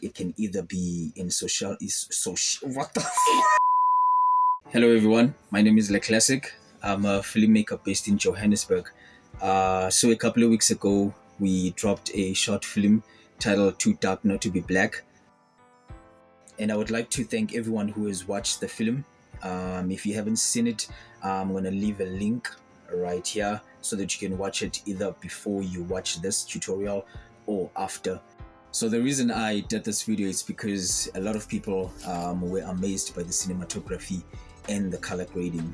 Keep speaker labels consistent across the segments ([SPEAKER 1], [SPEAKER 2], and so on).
[SPEAKER 1] It can either be in what the Hello everyone, my name is Le Classic. I'm a filmmaker based in Johannesburg. So a couple of weeks ago, we dropped a short film titled Too Dark Not to Be Black. And I would like to thank everyone who has watched the film. If you haven't seen it, I'm going to leave a link right here so that you can watch it either before you watch this tutorial or after. So the reason I did this video is because a lot of people were amazed by the cinematography and the color grading.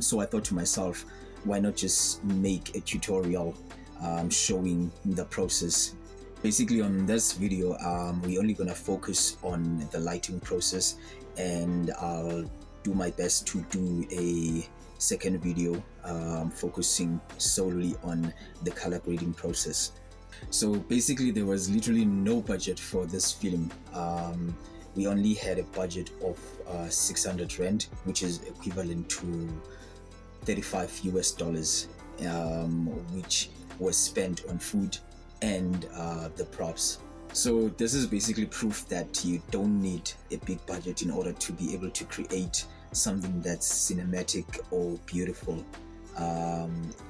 [SPEAKER 1] So I thought to myself, why not just make a tutorial showing the process. Basically on this video, we're only gonna focus on the lighting process, and I'll do my best to do a second video focusing solely on the color grading process. So basically there was literally no budget for this film. We only had a budget of 600 rand, which is equivalent to 35 US dollars, which was spent on food and the props. So this is basically proof that you don't need a big budget in order to be able to create something that's cinematic or beautiful.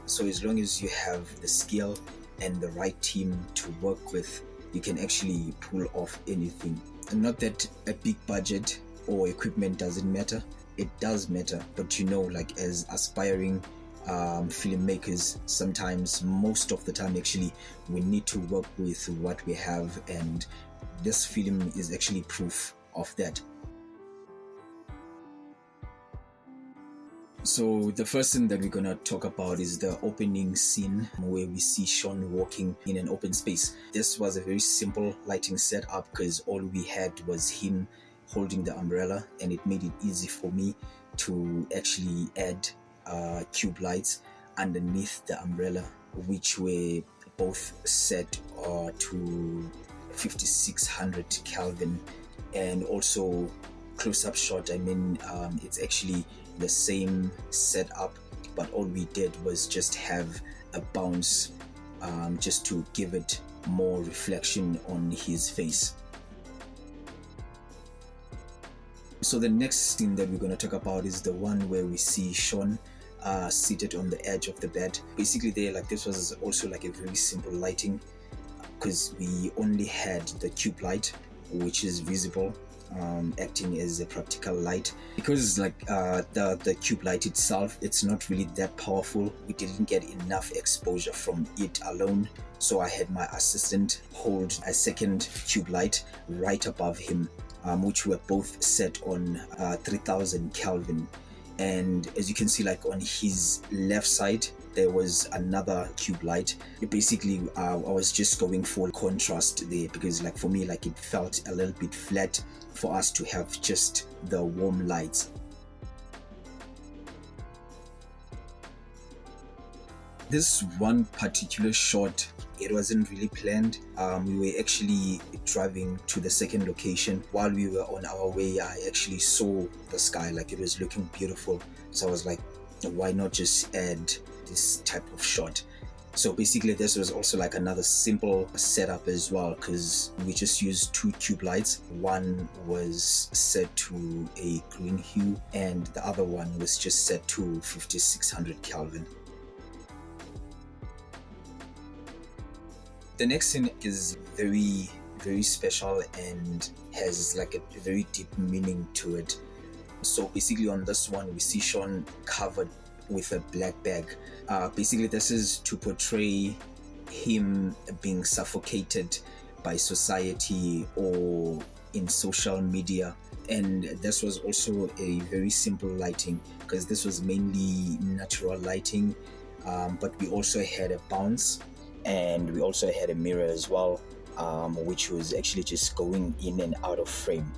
[SPEAKER 1] So as long as you have the skill and the right team to work with, you can actually pull off anything. And not that a big budget or equipment doesn't matter, it does matter, but like as aspiring filmmakers, sometimes, most of the time actually, we need to work with what we have, and this film is actually proof of that. So the first thing that we're gonna talk about is the opening scene where we see Sean walking in an open space. This was a very simple lighting setup because all we had was him holding the umbrella, and it made it easy for me to actually add tube lights underneath the umbrella, which were both set to 5600 Kelvin, and also close-up shot. It's actually the same setup, but all we did was just have a bounce just to give it more reflection on his face. So the next thing that we're going to talk about is the one where we see Sean seated on the edge of the bed. Basically this was also like a very simple lighting, because we only had the tube light, which is visible, acting as a practical light. Because the tube light itself, it's not really that powerful. We didn't get enough exposure from it alone, so I had my assistant hold a second tube light right above him, which were both set on 3000 Kelvin. And as you can see, on his left side there was another tube light. Basically I was just going for contrast there, because for me it felt a little bit flat for us to have just the warm lights. This one particular shot, it wasn't really planned. We were actually driving to the second location. While we were on our way, I actually saw the sky, it was looking beautiful. So I was like, why not just add this type of shot? So basically this was also another simple setup as well, because we just used two tube lights. One was set to a green hue and the other one was just set to 5600 Kelvin. The next scene is very, very special and has a very deep meaning to it. So basically on this one, we see Sean covered with a black bag. Basically this is to portray him being suffocated by society or in social media. And this was also a very simple lighting, because this was mainly natural lighting, but we also had a bounce, and we also had a mirror as well, which was actually just going in and out of frame.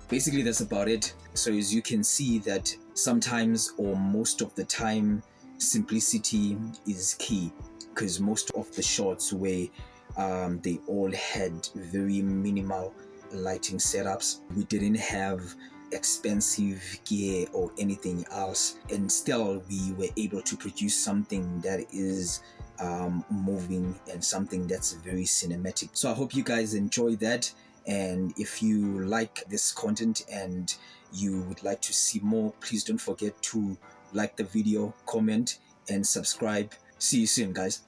[SPEAKER 1] Basically that's about it. So as you can see that sometimes, or most of the time, simplicity is key, because most of the shots where they all had very minimal lighting setups. We didn't have expensive gear or anything else, and still we were able to produce something that is moving and something that's very cinematic. So I hope you guys enjoy that, and if you like this content and you would like to see more, please don't forget to like the video, comment, and subscribe. See you soon, guys.